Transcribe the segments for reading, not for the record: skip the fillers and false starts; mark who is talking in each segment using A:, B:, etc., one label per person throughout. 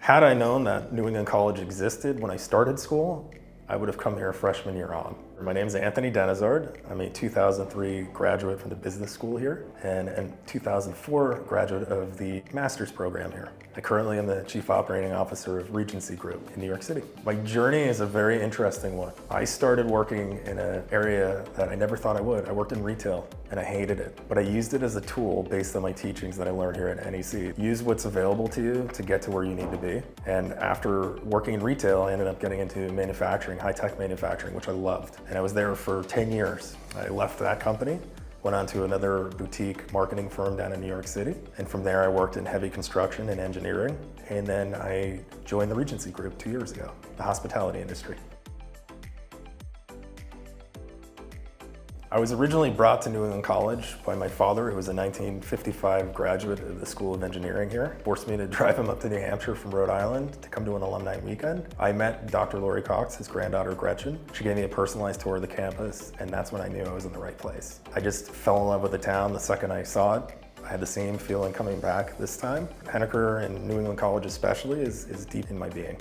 A: Had I known that New England College existed when I started school, I would have come here freshman year on. My name is Anthony Denizard. I'm a 2003 graduate from the business school here and a 2004 graduate of the master's program here. I currently am the Chief Operating Officer of Regency Group in New York City. My journey is a very interesting one. I started working in an area that I never thought I would. I worked in retail and I hated it, but I used it as a tool based on my teachings that I learned here at NEC. Use what's available to you to get to where you need to be. And after working in retail, I ended up getting into manufacturing, high-tech manufacturing, which I loved. And I was there for 10 years. I left that company, went on to another boutique marketing firm down in New York City. And from there, I worked in heavy construction and engineering. And then I joined the Regency Group 2 years ago, the hospitality industry. I was originally brought to New England College by my father, who was a 1955 graduate of the School of Engineering here. Forced me to drive him up to New Hampshire from Rhode Island to come to an alumni weekend. I met Dr. Lori Cox, his granddaughter Gretchen. She gave me a personalized tour of the campus, and that's when I knew I was in the right place. I just fell in love with the town the second I saw it. I had the same feeling coming back this time. Henniker and New England College especially is deep in my being.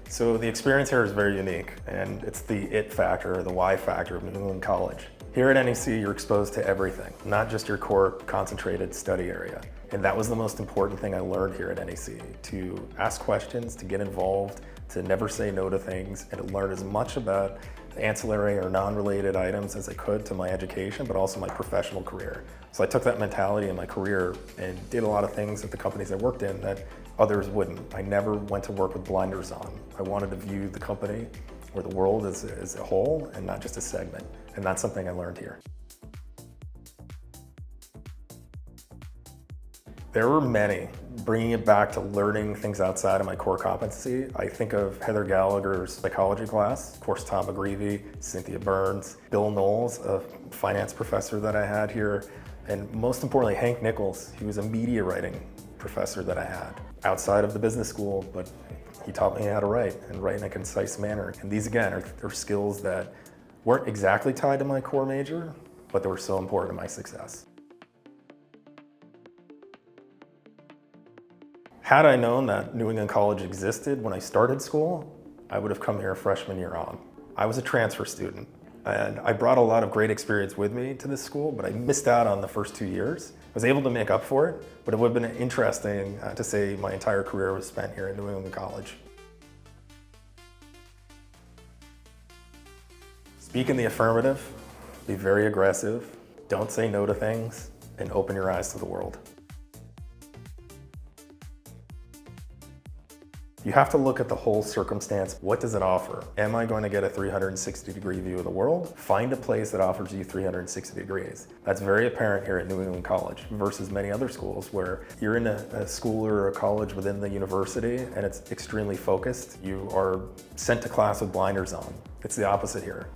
A: So the experience here is very unique, and it's the it factor, or the why factor of New England College. Here at NEC, you're exposed to everything, not just your core concentrated study area. And that was the most important thing I learned here at NEC, to ask questions, to get involved, to never say no to things, and to learn as much about ancillary or non-related items as I could to my education, but also my professional career. So I took that mentality in my career and did a lot of things at the companies I worked in that others wouldn't. I never went to work with blinders on. I wanted to view the company or the world as a whole and not just a segment. And that's something I learned here. There were many. Bringing it back to learning things outside of my core competency, I think of Heather Gallagher's psychology class, of course Tom McGreevy, Cynthia Burns, Bill Knowles, a finance professor that I had here, and most importantly, Hank Nichols. He was a media writing professor that I had outside of the business school, but he taught me how to write and write in a concise manner. And these again are skills that weren't exactly tied to my core major, but they were so important to my success. Had I known that New England College existed when I started school, I would have come here freshman year on. I was a transfer student, and I brought a lot of great experience with me to this school, but I missed out on the first 2 years. I was able to make up for it, but it would have been interesting to say my entire career was spent here at New England College. Speak in the affirmative, be very aggressive, don't say no to things, and open your eyes to the world. You have to look at the whole circumstance. What does it offer? Am I going to get a 360-degree view of the world? Find a place that offers you 360 degrees. That's very apparent here at New England College versus many other schools where you're in a school or a college within the university and it's extremely focused. You are sent to class with blinders on. It's the opposite here.